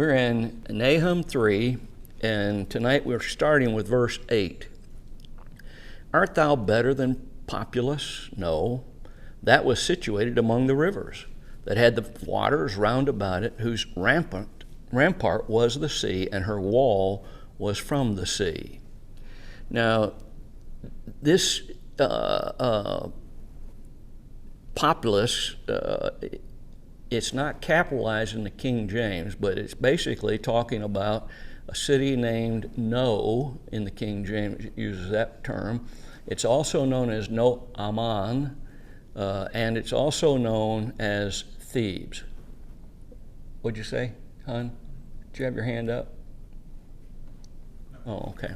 We're in Nahum 3, and tonight we're starting with verse 8. Art thou better than Populus? No, that was situated among the rivers, that had the waters round about it, whose rampart was the sea, and her wall was from the sea. Now, this Populus, it's not capitalized in the King James, but it's basically talking about a city named No, in the King James uses that term. It's also known as No Aman, and it's also known as Thebes. What'd you say, hon? Did you have your hand up? Oh, okay.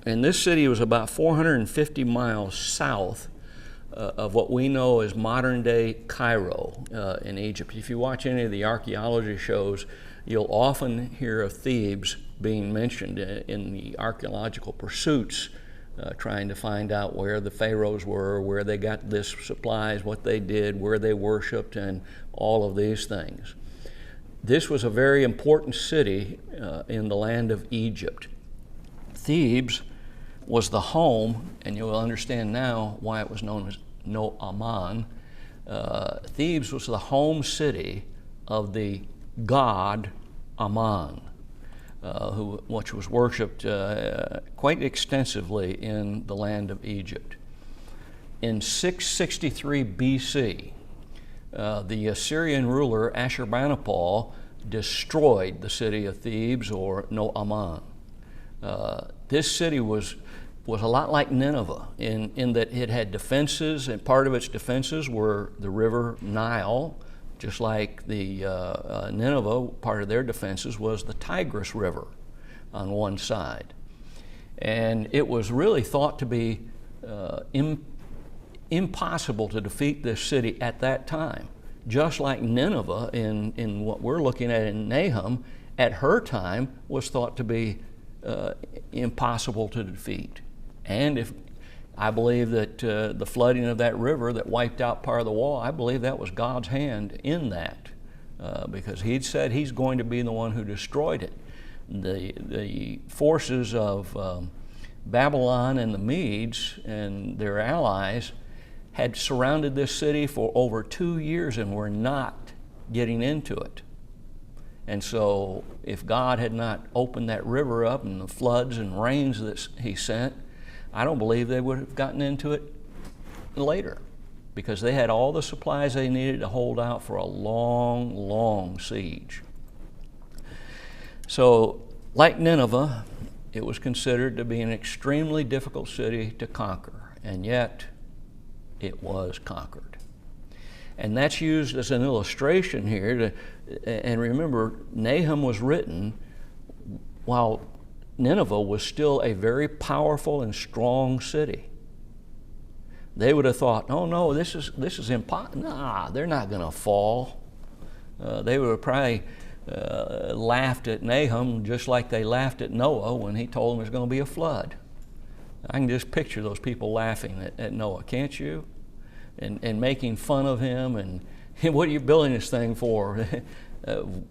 And this city was about 450 miles south of what we know as modern-day Cairo in Egypt. If you watch any of the archaeology shows, you'll often hear of Thebes being mentioned in the archaeological pursuits, trying to find out where the pharaohs were, where they got this supplies, what they did, where they worshiped, and all of these things. This was a very important city in the land of Egypt. Thebes was the home, and you'll understand now why it was known as No Aman. Thebes was the home city of the god Aman, which was worshipped quite extensively in the land of Egypt. In 663 BC, the Assyrian ruler Ashurbanipal destroyed the city of Thebes, or No Aman. This city was a lot like Nineveh in that it had defenses, and part of its defenses were the river Nile, just like the Nineveh, part of their defenses was the Tigris River on one side. And it was really thought to be impossible to defeat this city at that time. Just like Nineveh in what we're looking at in Nahum, at her time was thought to be impossible to defeat. And if I believe that the flooding of that river that wiped out part of the wall, I believe that was God's hand in that, because He'd said He's going to be the one who destroyed it. The forces of Babylon and the Medes and their allies had surrounded this city for over 2 years and were not getting into it. And so if God had not opened that river up and the floods and rains that He sent, I don't believe they would have gotten into it later, because they had all the supplies they needed to hold out for a long, long siege. So, like Nineveh, it was considered to be an extremely difficult city to conquer, and yet it was conquered. And that's used as an illustration here. And remember, Nahum was written while Nineveh was still a very powerful and strong city. They would have thought, oh no, this is impossible. Nah, they're not going to fall. They would have probably laughed at Nahum just like they laughed at Noah when he told them there's going to be a flood. I can just picture those people laughing at Noah, can't you? And making fun of him, and what are you building this thing for?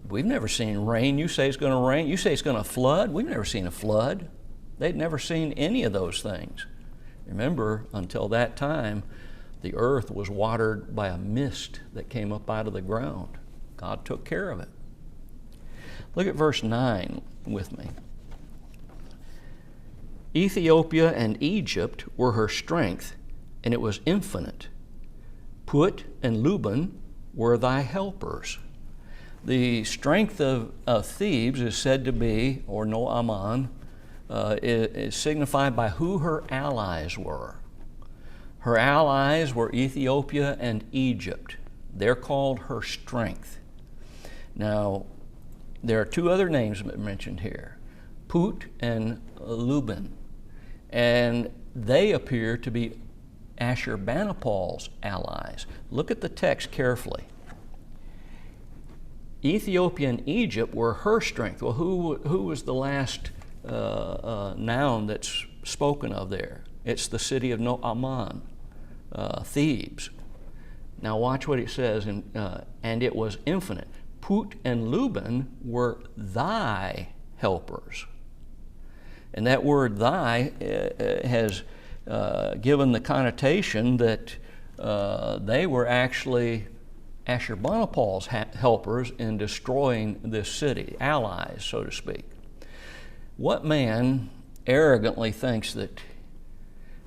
We've never seen rain. You say it's going to rain. You say it's going to flood. We've never seen a flood. They'd never seen any of those things. Remember, until that time, the earth was watered by a mist that came up out of the ground. God took care of it. Look at verse 9 with me. Ethiopia and Egypt were her strength, and it was infinite. Put and Luban were thy helpers. The strength of Thebes is said to be, or No Aman, is signified by who her allies were. Her allies were Ethiopia and Egypt. They're called her strength. Now, there are two other names mentioned here, Put and Luban, and they appear to be Ashurbanipal's allies. Look at the text carefully. Ethiopia and Egypt were her strength. Well, who was the last noun that's spoken of there? It's the city of No Aman, Thebes. Now watch what it says, and it was infinite. Put and Luban were thy helpers. And that word thy has given the connotation that they were actually Ashurbanipal's helpers in destroying this city, allies, so to speak. What man arrogantly thinks that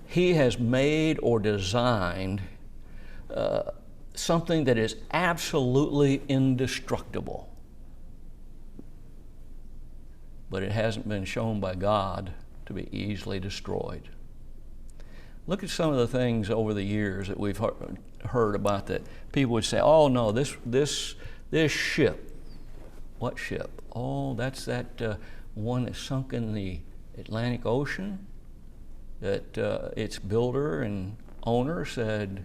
he has made or designed something that is absolutely indestructible, but it hasn't been shown by God to be easily destroyed? Look at some of the things over the years that we've heard about that people would say, oh no, this ship. What ship? Oh, that's that one that sunk in the Atlantic Ocean, that its builder and owner said,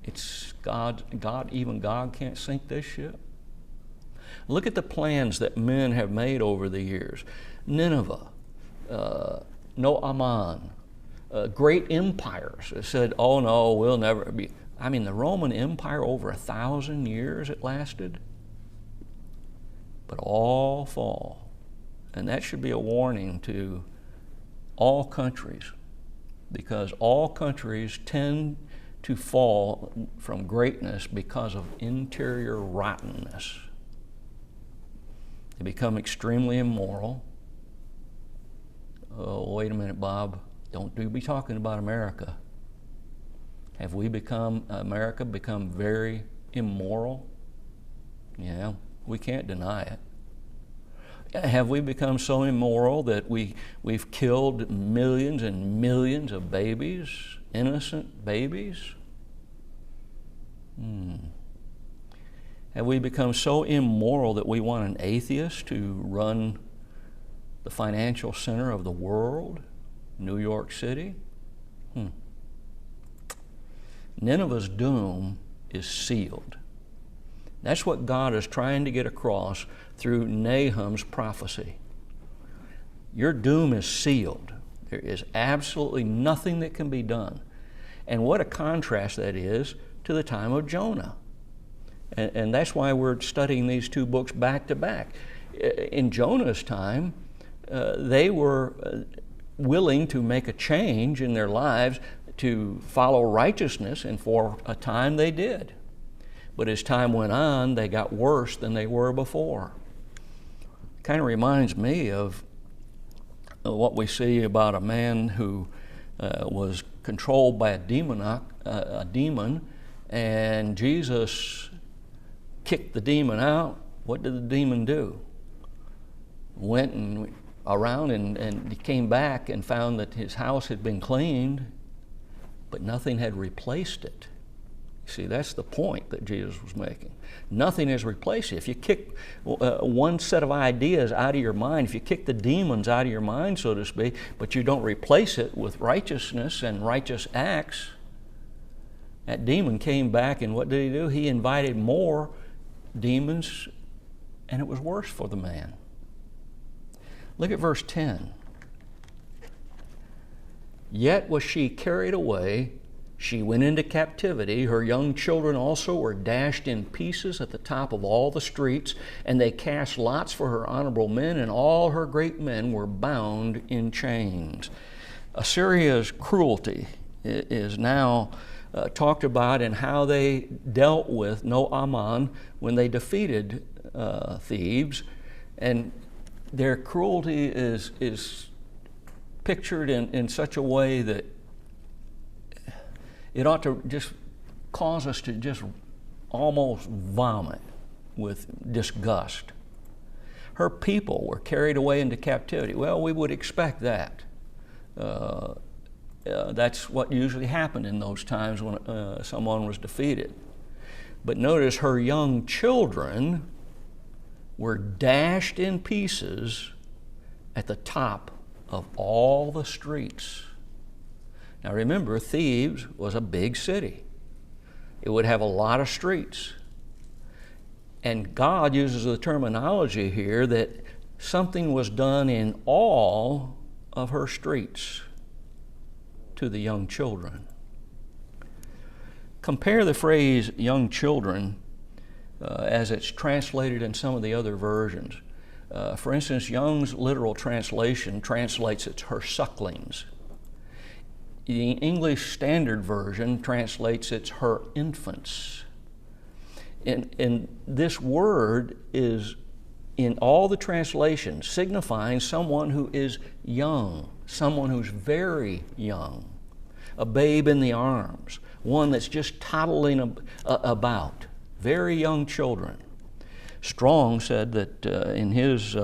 it's God, even God can't sink this ship. Look at the plans that men have made over the years. Nineveh, Nahum, great empires said, oh no, we'll never be. I mean, the Roman Empire, over 1,000 years it lasted, but all fall. And that should be a warning to all countries, because all countries tend to fall from greatness because of interior rottenness. They become extremely immoral. Oh, wait a minute, Bob. Don't be talking about America. Have we America become very immoral? Yeah, we can't deny it. Have we become so immoral that we've killed millions and millions of babies, innocent babies? Have we become so immoral that we want an atheist to run the financial center of the world, New York City? Nineveh's doom is sealed. That's what God is trying to get across through Nahum's prophecy. Your doom is sealed. There is absolutely nothing that can be done. And what a contrast that is to the time of Jonah. And that's why we're studying these two books back to back. In Jonah's time, they were willing to make a change in their lives to follow righteousness, and for a time they did. But as time went on, they got worse than they were before. Kind of reminds me of what we see about a man who was controlled by a demon, and Jesus kicked the demon out. What did the demon do? Went and around and he came back and found that his house had been cleaned, but nothing had replaced it. See, that's the point that Jesus was making. Nothing has replaced it. If you kick one set of ideas out of your mind, if you kick the demons out of your mind, so to speak, but you don't replace it with righteousness and righteous acts, that demon came back, and what did he do? He invited more demons, and it was worse for the man. Look at verse 10. Yet was she carried away, she went into captivity, her young children also were dashed in pieces at the top of all the streets, and they cast lots for her honorable men, and all her great men were bound in chains. Assyria's cruelty is now talked about, and how they dealt with Nahum when they defeated Thebes, and their cruelty is pictured in such a way that it ought to just cause us to just almost vomit with disgust. Her people were carried away into captivity. Well, we would expect that. That's what usually happened in those times when someone was defeated. But notice her young children were dashed in pieces at the top of all the streets. Now remember, Thebes was a big city. It would have a lot of streets. And God uses the terminology here that something was done in all of her streets to the young children. Compare the phrase young children as it's translated in some of the other versions. For instance, Young's literal translation translates it her sucklings. The English Standard Version translates it her infants. And this word is in all the translations signifying someone who is young, someone who's very young, a babe in the arms, one that's just toddling about, very young children. Strong said that in his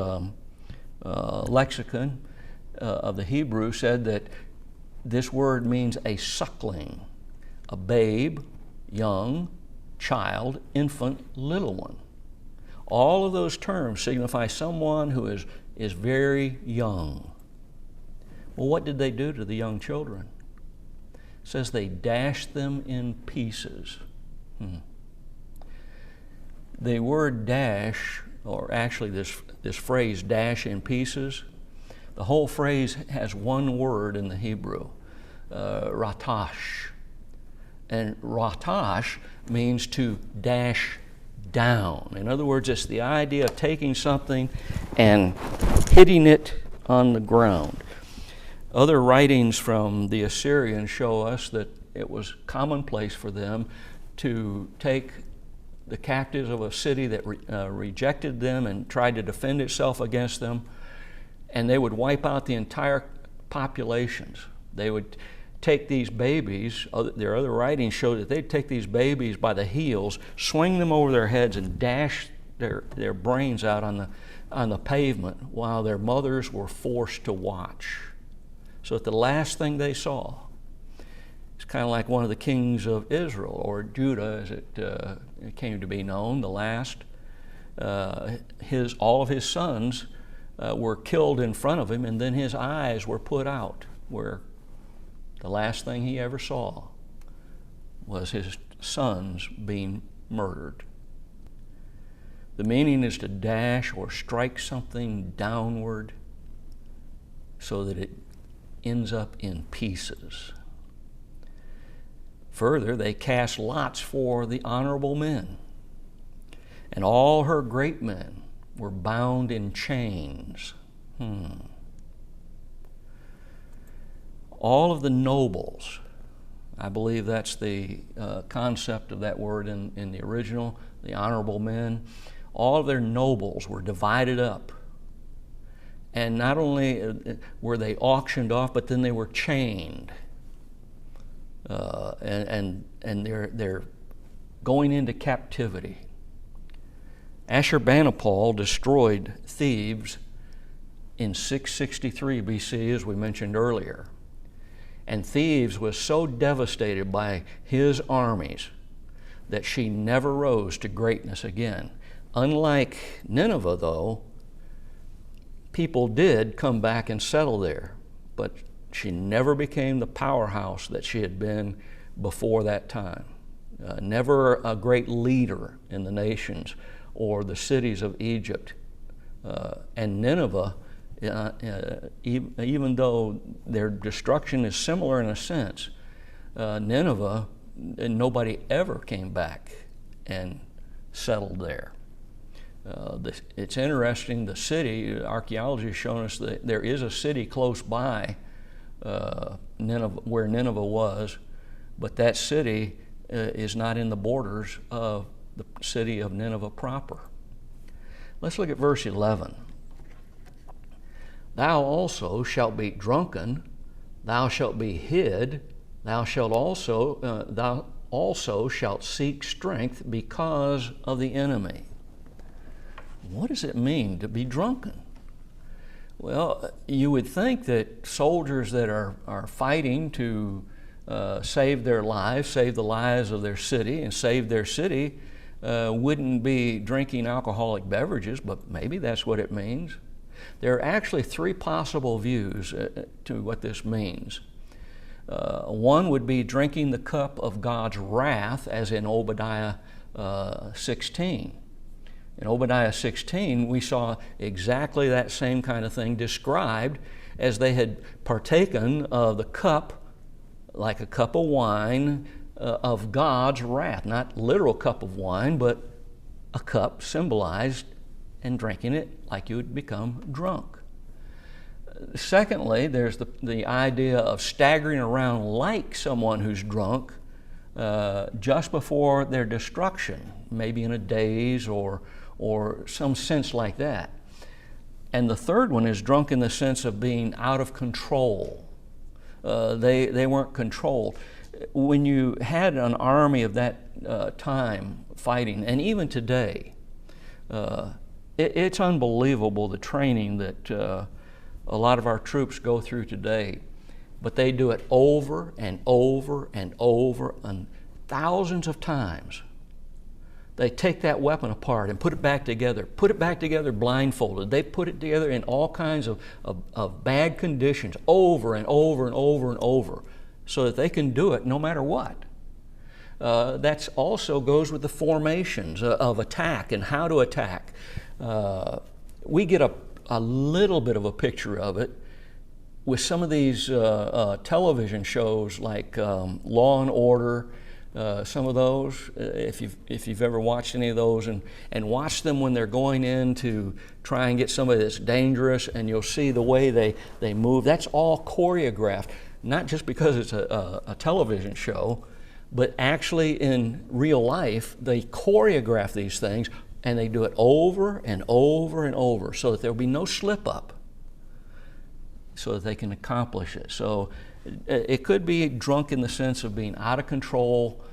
lexicon of the Hebrew said that this word means a suckling, a babe, young, child, infant, little one. All of those terms signify someone who is very young. Well, what did they do to the young children? It says they dashed them in pieces. The word dash, or actually this phrase dash in pieces, the whole phrase has one word in the Hebrew, ratash. And ratash means to dash down. In other words, it's the idea of taking something and hitting it on the ground. Other writings from the Assyrians show us that it was commonplace for them to take the captives of a city that rejected them and tried to defend itself against them, and they would wipe out the entire populations. They would take these babies, their other writings show that they'd take these babies by the heels, swing them over their heads, and dash their brains out on the pavement while their mothers were forced to watch. So that the last thing they saw, it's kind of like one of the kings of Israel, or Judah as it came to be known, the last. All of his sons were killed in front of him, and then his eyes were put out, where the last thing he ever saw was his sons being murdered. The meaning is to dash or strike something downward so that it ends up in pieces. Further, they cast lots for the honorable men, and all her great men were bound in chains. All of the nobles, I believe that's the concept of that word in the original, the honorable men, all of their nobles were divided up. And not only were they auctioned off, but then they were chained. And they're going into captivity. Ashurbanipal destroyed Thebes in 663 BC, as we mentioned earlier. And Thebes was so devastated by his armies that she never rose to greatness again. Unlike Nineveh, though, people did come back and settle there, but she never became the powerhouse that she had been before that time. Never a great leader in the nations or the cities of Egypt. And Nineveh, even though their destruction is similar in a sense, Nineveh, nobody ever came back and settled there. It's interesting, the city, archaeology has shown us that there is a city close by Nineveh, where Nineveh was, but that city is not in the borders of the city of Nineveh proper. Let's look at verse 11. Thou also shalt be drunken, thou shalt be hid, thou also shalt seek strength because of the enemy. What does it mean to be drunken? Well, you would think that soldiers that are fighting to save their lives, save the lives of their city, and save their city wouldn't be drinking alcoholic beverages, but maybe that's what it means. There are actually three possible views to what this means. One would be drinking the cup of God's wrath, as in Obadiah 16. In Obadiah 16, we saw exactly that same kind of thing described, as they had partaken of the cup, like a cup of wine, of God's wrath. Not literal cup of wine, but a cup symbolized and drinking it like you would become drunk. Secondly, there's the idea of staggering around like someone who's drunk just before their destruction, maybe in a daze or some sense like that. And the third one is drunk in the sense of being out of control. They weren't controlled. When you had an army of that time fighting, and even today, it's unbelievable the training that a lot of our troops go through today. But they do it over and over and over and thousands of times. They take that weapon apart and put it back together blindfolded. They put it together in all kinds of bad conditions over and over and over and over so that they can do it no matter what. That also goes with the formations of attack and how to attack. We get a little bit of a picture of it with some of these television shows like Law and Order. Some of those, if you've ever watched any of those and watch them when they're going in to try and get somebody that's dangerous, and you'll see the way they move. That's all choreographed, not just because it's a television show, but actually in real life, they choreograph these things and they do it over and over and over so that there'll be no slip up, so that they can accomplish it. So it could be drunk in the sense of being out of control,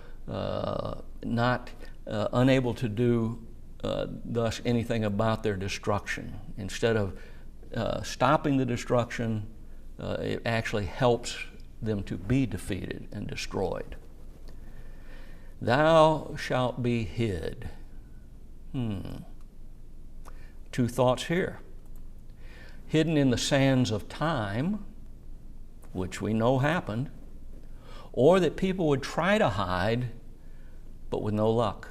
not unable to do thus anything about their destruction. Instead of stopping the destruction, it actually helps them to be defeated and destroyed. Thou shalt be hid. Two thoughts here. Hidden in the sands of time, which we know happened, or that people would try to hide, but with no luck.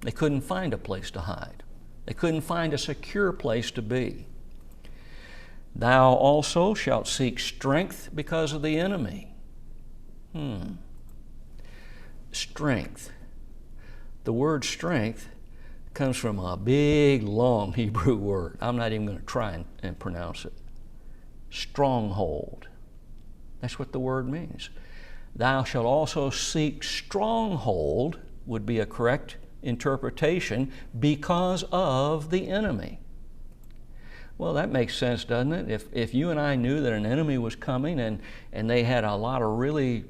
They couldn't find a place to hide. They couldn't find a secure place to be. Thou also shalt seek strength because of the enemy. Strength. The word strength comes from a big, long Hebrew word. I'm not even going to try and pronounce it. Stronghold. That's what the word means. Thou shalt also seek stronghold would be a correct interpretation because of the enemy. Well, that makes sense, doesn't it? If you and I knew that an enemy was coming and they had a lot of really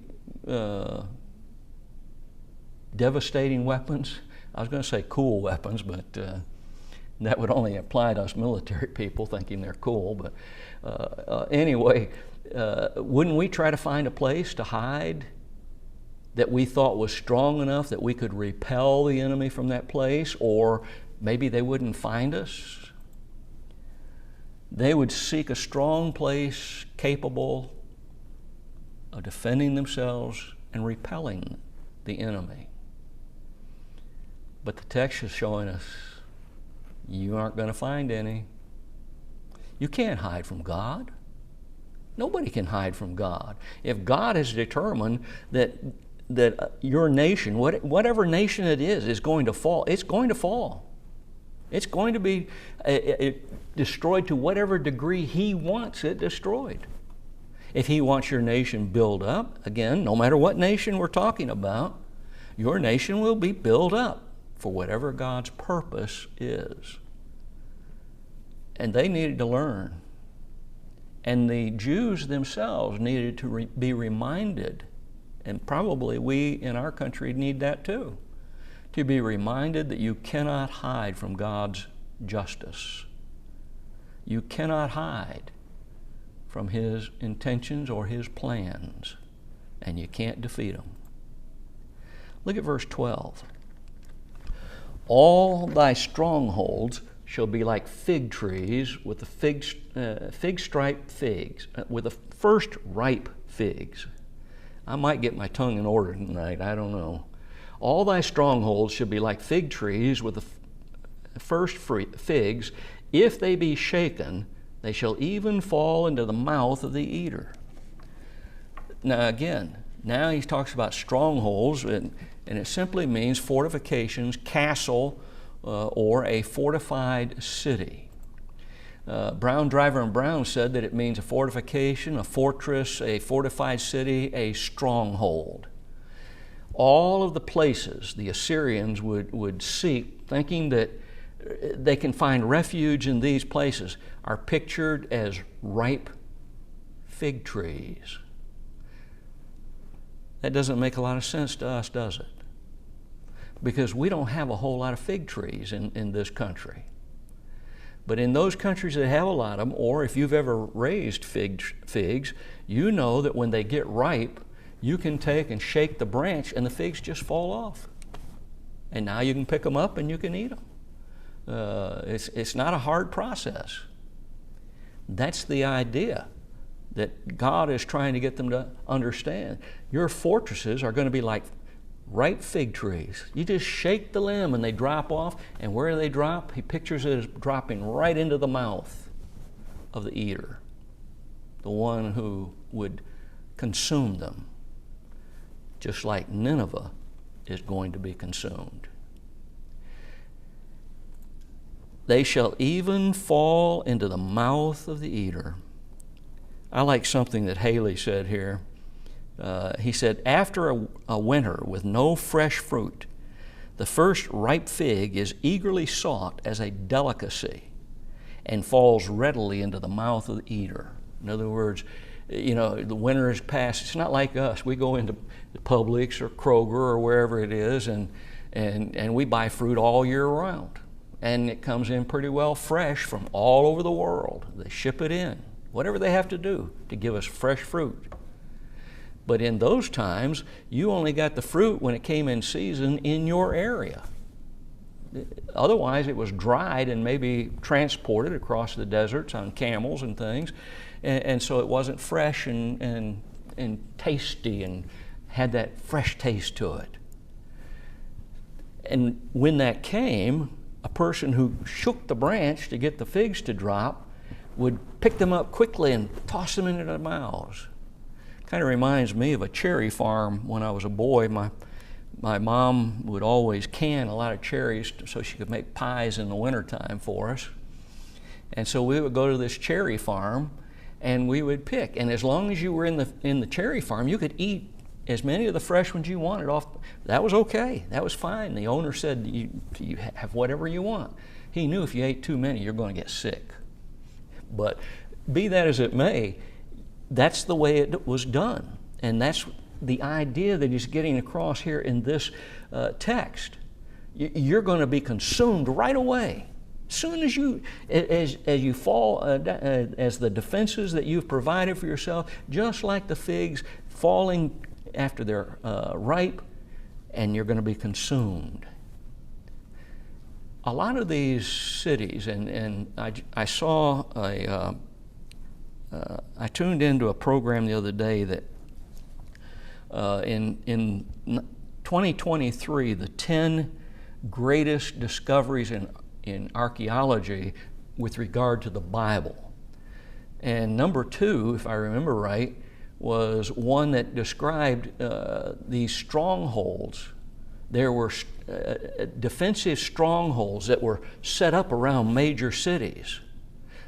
devastating weapons, I was going to say cool weapons, but that would only apply to us military people thinking they're cool. But anyway, wouldn't we try to find a place to hide that we thought was strong enough that we could repel the enemy from that place, or maybe they wouldn't find us? They would seek a strong place capable of defending themselves and repelling the enemy. But the text is showing us you aren't going to find any. You can't hide from God. Nobody can hide from God. If God has determined that your nation, whatever nation it is going to fall, it's going to fall. It's going to be destroyed to whatever degree He wants it destroyed. If He wants your nation built up, again, no matter what nation we're talking about, your nation will be built up for whatever God's purpose is. And they needed to learn. And the Jews themselves needed to be reminded, and probably we in our country need that too, to be reminded that you cannot hide from God's justice. You cannot hide from His intentions or His plans, and you can't defeat them. Look at verse 12. All thy strongholds shall be like fig trees with the fig-striped figs, with the first ripe figs. I might get my tongue in order tonight, I don't know. All thy strongholds shall be like fig trees with the first figs. If they be shaken, they shall even fall into the mouth of the eater. Now again, now he talks about strongholds, and it simply means fortifications, castle, or a fortified city. Brown, Driver, and Brown said that it means a fortification, a fortress, a fortified city, a stronghold. All of the places the Assyrians would seek, thinking that they can find refuge in these places, are pictured as ripe fig trees. That doesn't make a lot of sense to us, does it? Because we don't have a whole lot of fig trees in this country. But in those countries that have a lot of them, or if you've ever raised figs, you know that when they get ripe, you can take and shake the branch and the figs just fall off. And now you can pick them up and you can eat them. It's not a hard process. That's the idea that God is trying to get them to understand. Your fortresses are going to be like ripe fig trees. You just shake the limb and they drop off, and where do they drop? He pictures it as dropping right into the mouth of the eater, the one who would consume them, just like Nineveh is going to be consumed. They shall even fall into the mouth of the eater. I like something that Haley said here. He said, after a winter with no fresh fruit, the first ripe fig is eagerly sought as a delicacy and falls readily into the mouth of the eater. In other words, you know, the winter is past. It's not like us. We go into Publix or Kroger or wherever it is, and we buy fruit all year round. And it comes in pretty well fresh from all over the world. They ship it in, whatever they have to do to give us fresh fruit. But in those times, you only got the fruit when it came in season in your area. Otherwise, it was dried and maybe transported across the deserts on camels and things. And so it wasn't fresh and tasty and had that fresh taste to it. And when that came, a person who shook the branch to get the figs to drop would pick them up quickly and toss them into their mouths. Kind of reminds me of a cherry farm when I was a boy. My mom would always can a lot of cherries so she could make pies in the wintertime for us. And so we would go to this cherry farm and we would pick. And as long as you were in the cherry farm, you could eat as many of the fresh ones you wanted off. That was okay. That was fine. The owner said you have whatever you want. He knew if you ate too many, you're going to get sick. But be that as it may, that's the way it was done. And that's the idea that he's getting across here in this text. You're going to be consumed right away. Soon as you fall, as the defenses that you've provided for yourself, just like the figs falling after they're ripe, and you're going to be consumed. A lot of these cities, and I saw I tuned into a program the other day that in 2023, the 10 greatest discoveries in archaeology with regard to the Bible. And number 2, if I remember right, was one that described these strongholds. There were defensive strongholds that were set up around major cities.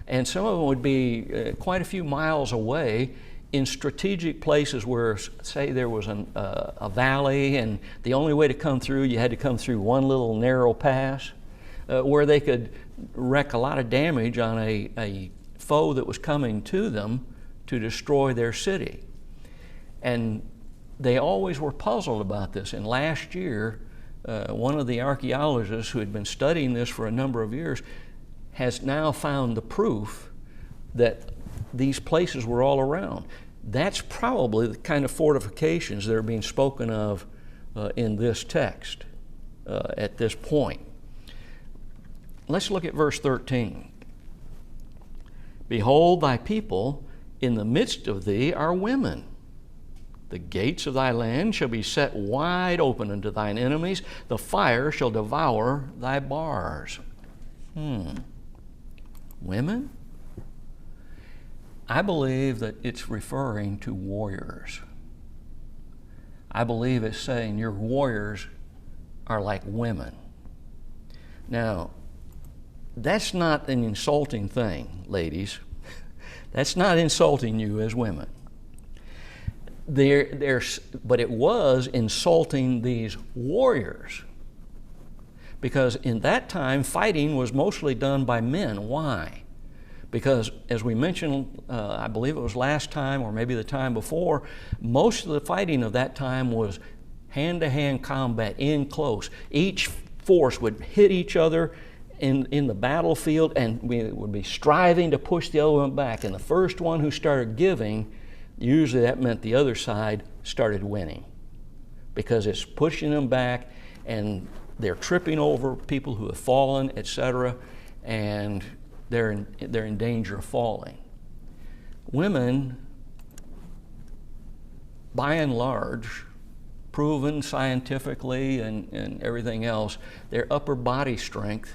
And some of them would be quite a few miles away in strategic places where, say, there was a valley, and the only way to come through, you had to come through one little narrow pass, where they could wreak a lot of damage on a foe that was coming to them to destroy their city. And they always were puzzled about this. And last year, one of the archaeologists who had been studying this for a number of years has now found the proof that these places were all around. That's probably the kind of fortifications that are being spoken of in this text at this point. Let's look at verse 13. Behold, thy people in the midst of thee are women. The gates of thy land shall be set wide open unto thine enemies. The fire shall devour thy bars. Women? I believe that it's referring to warriors. I believe it's saying your warriors are like women. Now, that's not an insulting thing, ladies. That's not insulting you as women. But it was insulting these warriors, because in that time fighting was mostly done by men. Why? Because as we mentioned, I believe it was last time or maybe the time before, most of the fighting of that time was hand-to-hand combat, in close. Each force would hit each other in the battlefield, and we would be striving to push the other one back. And the first one who started giving, usually that meant the other side started winning, because it's pushing them back and they're tripping over people who have fallen, etc., and they're in danger of falling. Women, by and large, proven scientifically and everything else, their upper body strength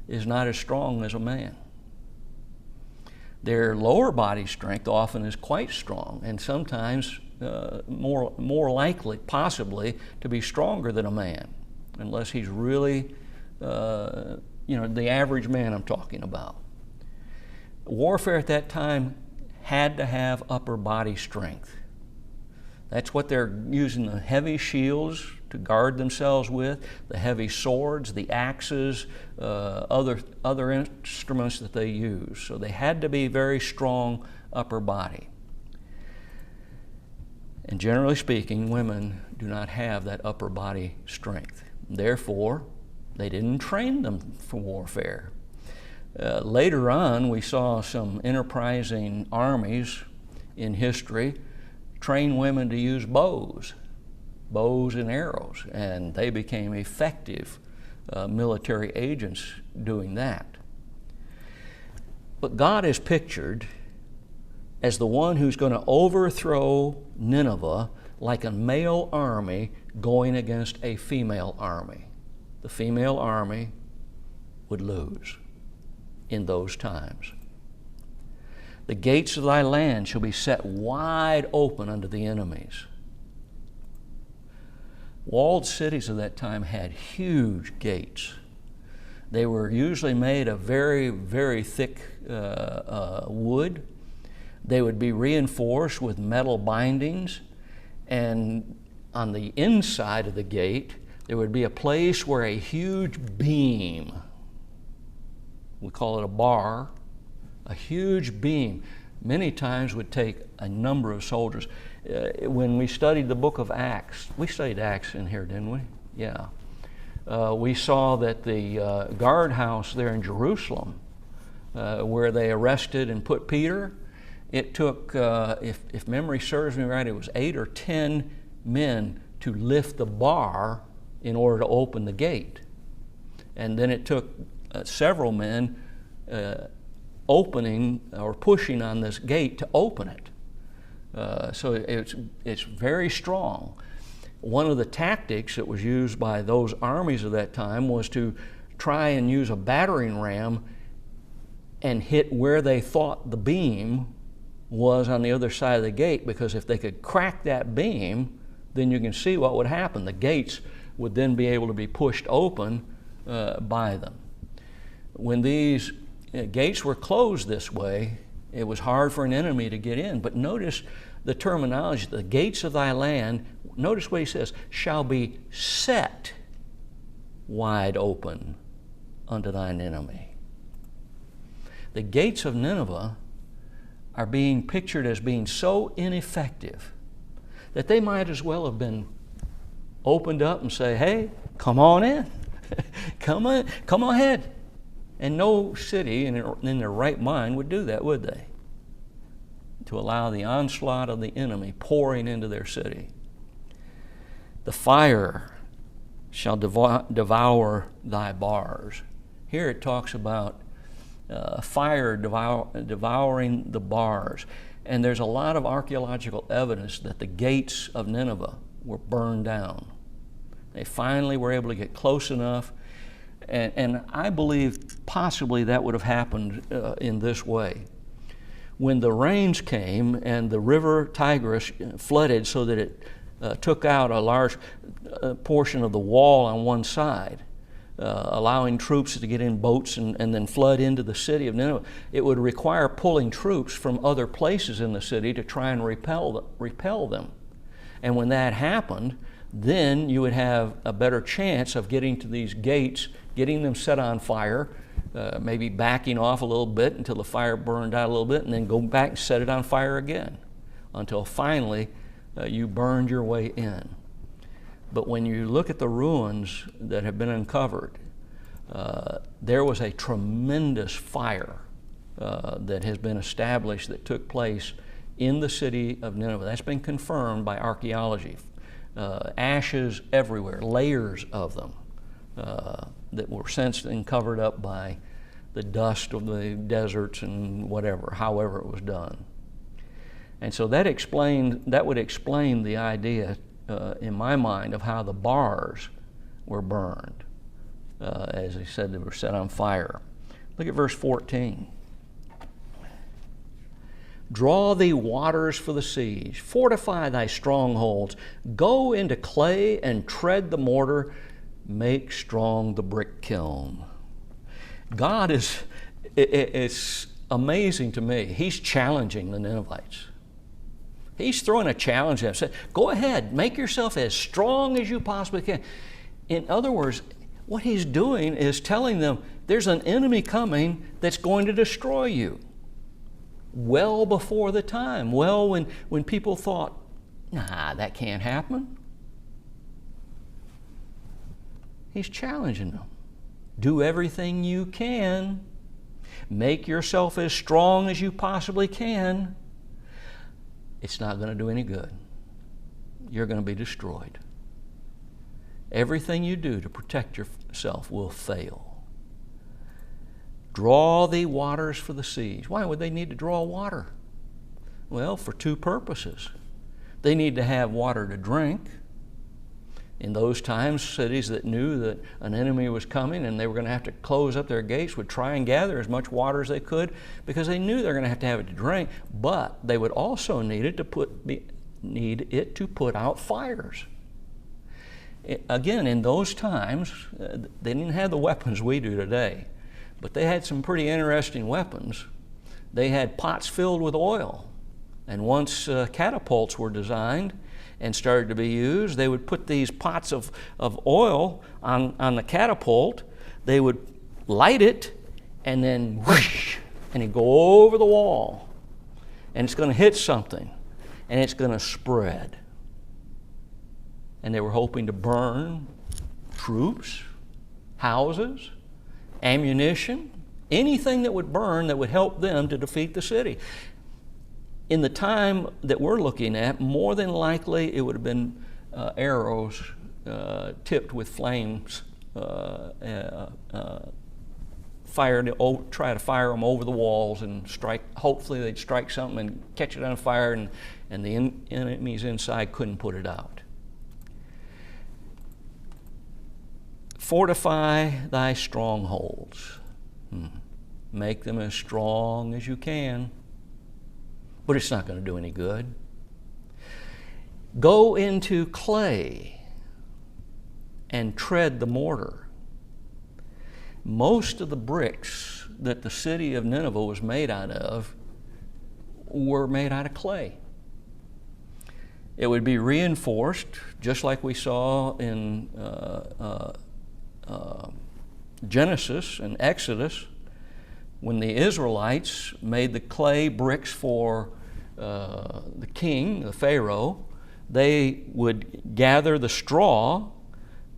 is not as strong as a man. Their lower body strength often is quite strong, and sometimes more likely, possibly, to be stronger than a man, unless he's really, the average man I'm talking about. Warfare at that time had to have upper body strength. That's what they're using the heavy shields to guard themselves with, the heavy swords, the axes, other instruments that they use. So they had to be very strong upper body. And generally speaking, women do not have that upper body strength. Therefore, they didn't train them for warfare. Later on, we saw some enterprising armies in history train women to use bows and arrows, and they became effective military agents doing that. But God is pictured as the one who's going to overthrow Nineveh like a male army going against a female army. The female army would lose in those times. The gates of thy land shall be set wide open unto the enemies. Walled cities of that time had huge gates. They were usually made of very, very thick wood. They would be reinforced with metal bindings, and on the inside of the gate there would be a place where a huge beam, we call it a bar, a huge beam, many times would take a number of soldiers. When we studied the book of Acts, we studied Acts in here, didn't we? Yeah. We saw that the guardhouse there in Jerusalem, where they arrested and put Peter, it took, if memory serves me right, it was 8 or 10 men to lift the bar in order to open the gate. And then it took several men opening or pushing on this gate to open it. So it's very strong. One of the tactics that was used by those armies of that time was to try and use a battering ram and hit where they thought the beam was on the other side of the gate, because if they could crack that beam, then you can see what would happen. The gates would then be able to be pushed open by them. When these gates were closed this way, it was hard for an enemy to get in. But notice the terminology, the gates of thy land, notice what he says, shall be set wide open unto thine enemy. The gates of Nineveh are being pictured as being so ineffective that they might as well have been opened up and say, hey, come on in, come ahead. And no city in their right mind would do that, would they? To allow the onslaught of the enemy pouring into their city. The fire shall devour thy bars. Here it talks about fire devouring the bars. And there's a lot of archaeological evidence that the gates of Nineveh were burned down. They finally were able to get close enough. And I believe possibly that would have happened in this way. When the rains came and the river Tigris flooded so that it took out a large portion of the wall on one side, allowing troops to get in boats and then flood into the city of Nineveh. It would require pulling troops from other places in the city to try and repel them. And when that happened, then you would have a better chance of getting to these gates, getting them set on fire, maybe backing off a little bit until the fire burned out a little bit, and then go back and set it on fire again until finally you burned your way in. But when you look at the ruins that have been uncovered, there was a tremendous fire that has been established that took place in the city of Nineveh. That's been confirmed by archaeology. Ashes everywhere, layers of them that were since then covered up by the dust of the deserts and whatever, however it was done. And so that would explain the idea in my mind of how the bars were burned. As he said, they were set on fire. Look at verse 14. Draw thee waters for the siege, fortify thy strongholds, go into clay and tread the mortar, make strong the brick kiln. God it's amazing to me. He's challenging the Ninevites. He's throwing a challenge at them. Saying, go ahead, make yourself as strong as you possibly can. In other words, what he's doing is telling them there's an enemy coming that's going to destroy you. Well before the time. Well, when people thought, nah, that can't happen. He's challenging them. Do everything you can. Make yourself as strong as you possibly can. It's not going to do any good. You're going to be destroyed. Everything you do to protect yourself will fail. Draw thee waters for the siege. Why would they need to draw water? Well, for two purposes. They need to have water to drink. In those times, cities that knew that an enemy was coming and they were going to have to close up their gates would try and gather as much water as they could because they knew they were going to have it to drink, but they would also need it to put out fires. Again, in those times, they didn't have the weapons we do today, but they had some pretty interesting weapons. They had pots filled with oil, and once catapults were designed and started to be used, they would put these pots of oil on the catapult. They would light it, and then whoosh, and it'd go over the wall, and it's going to hit something, and it's going to spread. And they were hoping to burn troops, houses, ammunition, anything that would burn that would help them to defeat the city. In the time that we're looking at, more than likely it would have been arrows tipped with flames, fired, try to fire them over the walls and strike. Hopefully they'd strike something and catch it on fire, and the enemies inside couldn't put it out. Fortify thy strongholds. Make them as strong as you can. But it's not going to do any good. Go into clay and tread the mortar. Most of the bricks that the city of Nineveh was made out of were made out of clay. It would be reinforced, just like we saw in Genesis and Exodus, when the Israelites made the clay bricks for the king, the Pharaoh. They would gather the straw,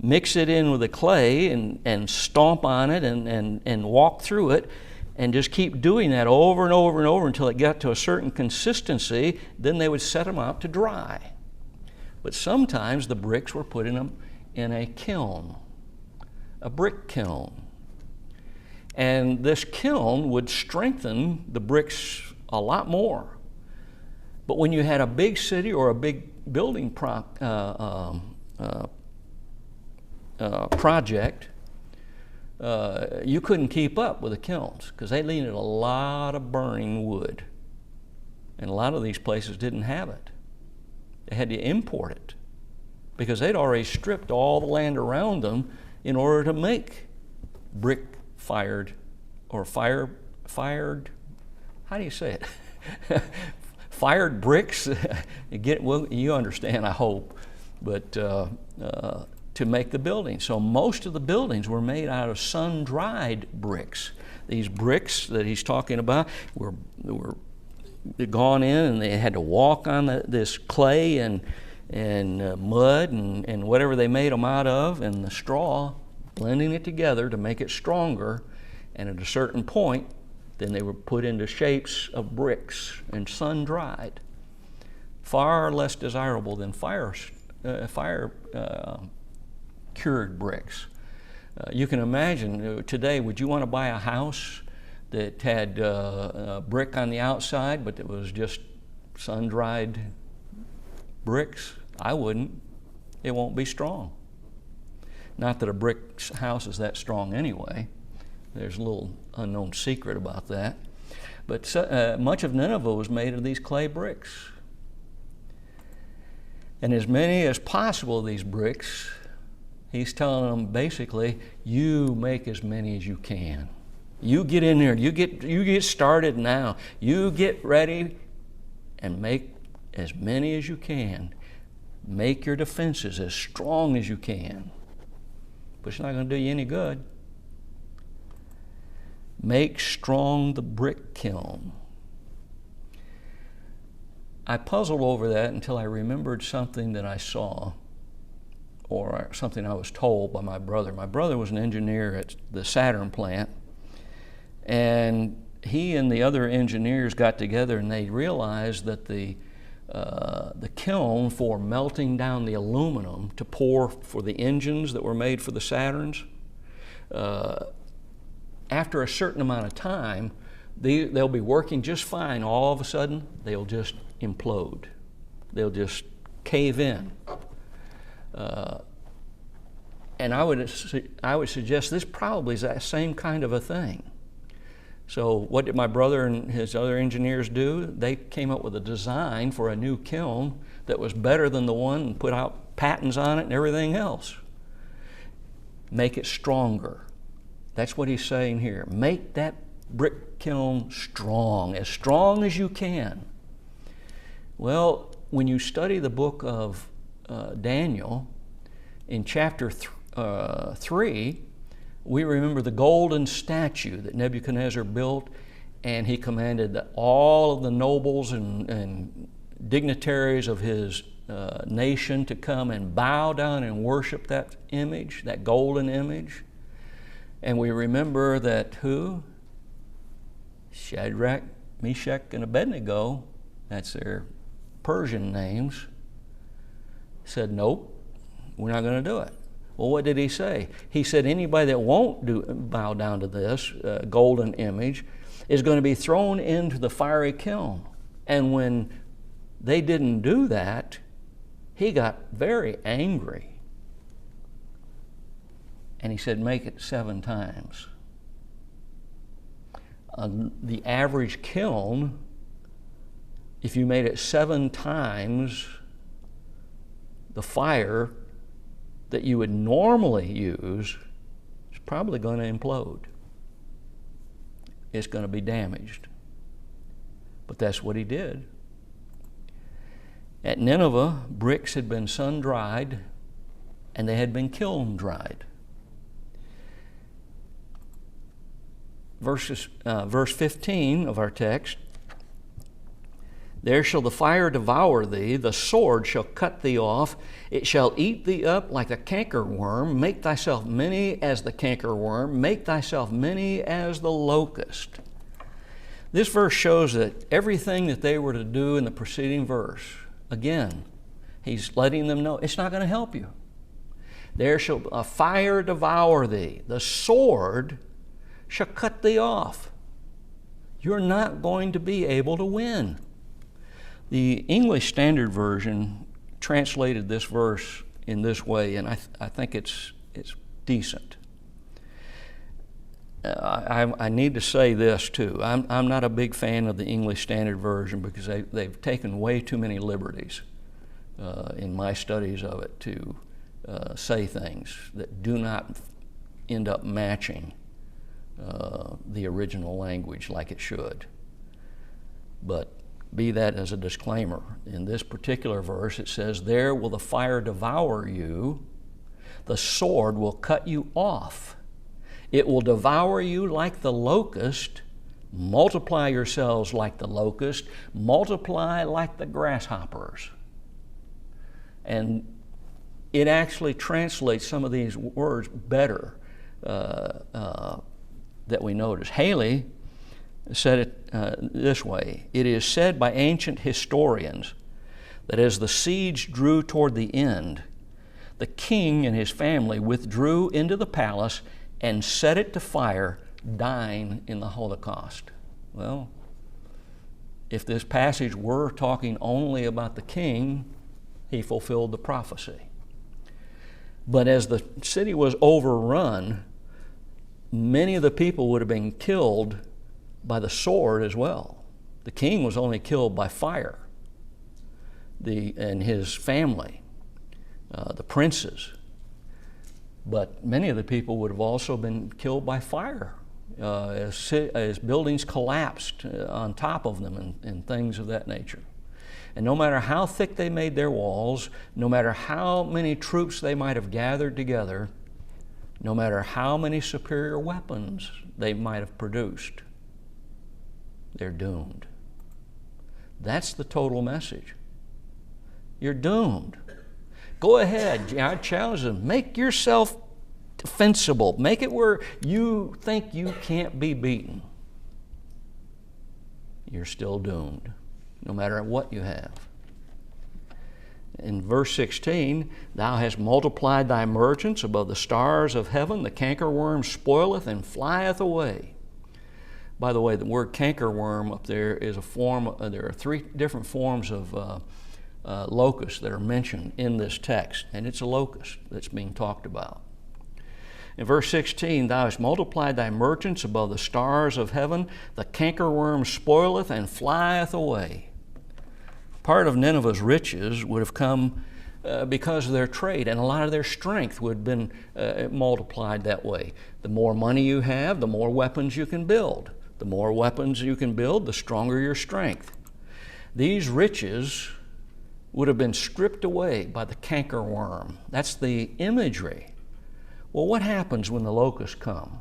mix it in with the clay, and stomp on it and walk through it, and just keep doing that over and over and over until it got to a certain consistency. Then they would set them out to dry. But sometimes the bricks were put in a kiln, a brick kiln. And this kiln would strengthen the bricks a lot more. But when you had a big city or a big building project, you couldn't keep up with the kilns because they needed a lot of burning wood. And a lot of these places didn't have it. They had to import it because they'd already stripped all the land around them in order to make brick-fired, or fired, how do you say it? Fired bricks, you understand, I hope, but to make the building. So most of the buildings were made out of sun-dried bricks. These bricks that he's talking about were gone in, and they had to walk on this clay and mud and whatever they made them out of, and the straw, blending it together to make it stronger. And at a certain point, then they were put into shapes of bricks and sun-dried. Far less desirable than fire-cured bricks. You can imagine today, would you want to buy a house that had brick on the outside, but it was just sun-dried bricks? I wouldn't. It won't be strong. Not that a brick house is that strong anyway. There's a little unknown secret about that. But much of Nineveh was made of these clay bricks. And as many as possible of these bricks, he's telling them basically, you make as many as you can. You get in there, you get started now. You get ready and make as many as you can. Make your defenses as strong as you can. But it's not going to do you any good. Make strong the brick kiln. I puzzled over that until I remembered something that I saw, or something I was told by my brother. My brother was an engineer at the Saturn plant, and he and the other engineers got together and they realized that the kiln for melting down the aluminum to pour for the engines that were made for the Saturns, after a certain amount of time, they'll be working just fine. All of a sudden, they'll just implode. They'll just cave in. And I would suggest this probably is that same kind of a thing. So what did my brother and his other engineers do? They came up with a design for a new kiln that was better than the one, and put out patents on it and everything else. Make it stronger. That's what he's saying here. Make that brick kiln strong as you can. Well, when you study the book of Daniel, in chapter 3, we remember the golden statue that Nebuchadnezzar built, and he commanded that all of the nobles and dignitaries of his nation to come and bow down and worship that image, that golden image. And we remember that who? Shadrach, Meshach, and Abednego, that's their Persian names, said, nope, we're not going to do it. Well, what did he say? He said anybody that won't bow down to this golden image is going to be thrown into the fiery kiln. And when they didn't do that, he got very angry. And he said, make it 7 times. The average kiln, if you made it 7 times the fire that you would normally use, is probably going to implode. It's going to be damaged. But that's what he did. At Nineveh, bricks had been sun-dried and they had been kiln-dried. Verse 15 of our text, there shall the fire devour thee, the sword shall cut thee off, it shall eat thee up like a cankerworm. Make thyself many as the cankerworm, make thyself many as the locust. This verse shows that everything that they were to do in the preceding verse, again, he's letting them know it's not going to help you. There shall a fire devour thee, the sword shall cut thee off. You're not going to be able to win. The English Standard Version translated this verse in this way, and I think it's decent. I need to say this too. I'm not a big fan of the English Standard Version because they've taken way too many liberties in my studies of it to say things that do not end up matching the original language like it should. But be that as a disclaimer, in this particular verse it says, "There will the fire devour you, the sword will cut you off. It will devour you like the locust. Multiply yourselves like the locust, multiply like the grasshoppers." And it actually translates some of these words better that we notice. Haley said it this way: "It is said by ancient historians that as the siege drew toward the end, the king and his family withdrew into the palace and set it to fire, dying in the Holocaust." Well, if this passage were talking only about the king, he fulfilled the prophecy. But as the city was overrun, many of the people would have been killed by the sword as well. The king was only killed by fire, and his family, the princes. But many of the people would have also been killed by fire as buildings collapsed on top of them and things of that nature. And no matter how thick they made their walls, no matter how many troops they might have gathered together, no matter how many superior weapons they might have produced, they're doomed. That's the total message. You're doomed. Go ahead, I challenge them, make yourself defensible. Make it where you think you can't be beaten. You're still doomed, no matter what you have. In verse 16, "Thou hast multiplied thy merchants above the stars of heaven. The cankerworm spoileth and flieth away." By the way, the word cankerworm up there is a form, there are 3 different forms of locusts that are mentioned in this text, and it's a locust that's being talked about. In verse 16, "Thou hast multiplied thy merchants above the stars of heaven. The cankerworm spoileth and flieth away." Part of Nineveh's riches would have come because of their trade, and a lot of their strength would have been multiplied that way. The more money you have, the more weapons you can build. The more weapons you can build, the stronger your strength. These riches would have been stripped away by the cankerworm. That's the imagery. Well, what happens when the locusts come?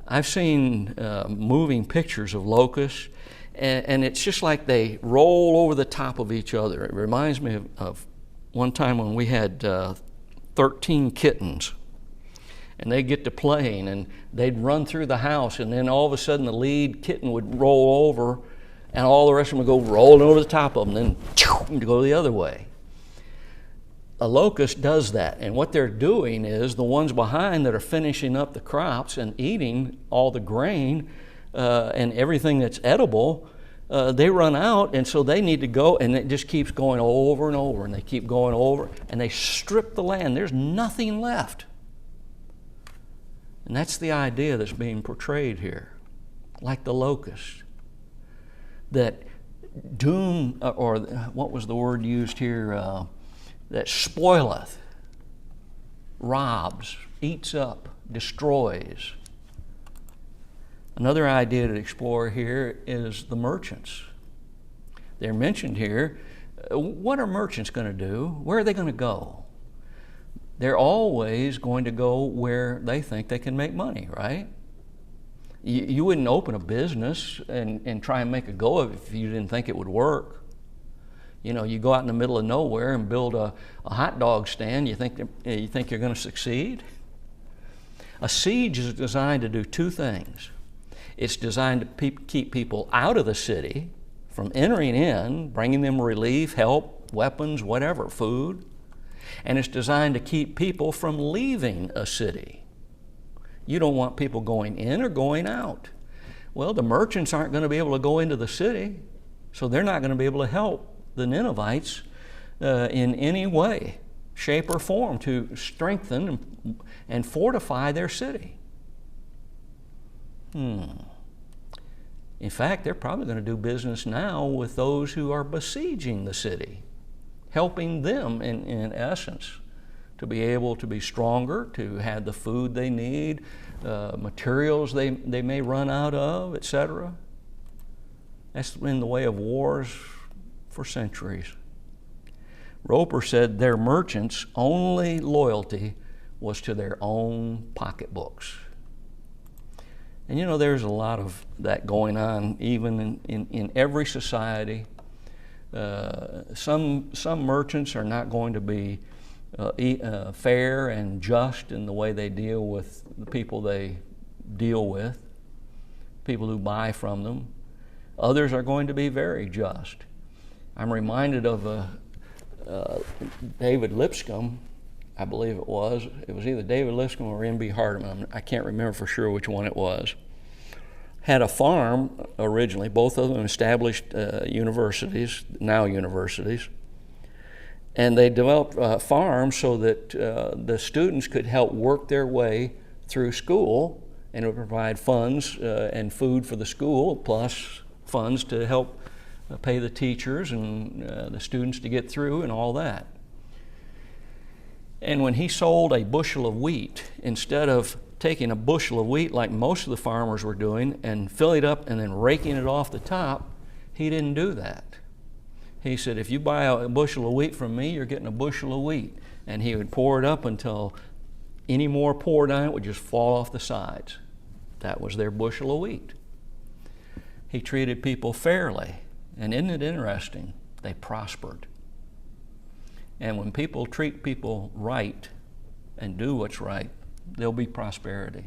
I've seen moving pictures of locusts, and it's just like they roll over the top of each other. It reminds me of one time when we had 13 kittens, and they'd get to playing, and they'd run through the house, and then all of a sudden the lead kitten would roll over, and all the rest of them would go rolling over the top of them, and then go the other way. A locust does that, and what they're doing is the ones behind that are finishing up the crops and eating all the grain and everything that's edible, they run out, and so they need to go, and it just keeps going over and over, and they keep going over, and they strip the land. There's nothing left. And that's the idea that's being portrayed here, like the locust. That doom, or what was the word used here? That spoileth, robs, eats up, destroys. Another idea to explore here is the merchants. They're mentioned here. What are merchants going to do? Where are they going to go? They're always going to go where they think they can make money, right? You wouldn't open a business and try and make a go of it if you didn't think it would work. You know, you go out in the middle of nowhere and build a hot dog stand, you think you're going to succeed? A siege is designed to do 2 things. It's designed to keep people out of the city from entering in, bringing them relief, help, weapons, whatever, food. And it's designed to keep people from leaving a city. You don't want people going in or going out. Well, the merchants aren't going to be able to go into the city, so they're not going to be able to help the Ninevites in any way, shape, or form to strengthen and fortify their city. In fact, they're probably going to do business now with those who are besieging the city, helping them, in essence, to be able to be stronger, to have the food they need, materials they may run out of, etc. That's been the way of wars for centuries. Roper said their merchants' only loyalty was to their own pocketbooks. And you know, there's a lot of that going on even in every society. Some merchants are not going to be fair and just in the way they deal with the people they deal with, people who buy from them. Others are going to be very just. I'm reminded of David Lipscomb, I believe it was either David Lipscomb or N.B. Hardeman, I can't remember for sure which one it was, had a farm originally, both of them established universities, now universities, and they developed farms so that the students could help work their way through school, and it would provide funds and food for the school, plus funds to help pay the teachers and the students to get through and all that. And when he sold a bushel of wheat, instead of taking a bushel of wheat like most of the farmers were doing and filling it up and then raking it off the top, he didn't do that. He said, if you buy a bushel of wheat from me, you're getting a bushel of wheat. And he would pour it up until any more poured on it would just fall off the sides. That was their bushel of wheat. He treated people fairly. And isn't it interesting? They prospered. And when people treat people right and do what's right, there'll be prosperity.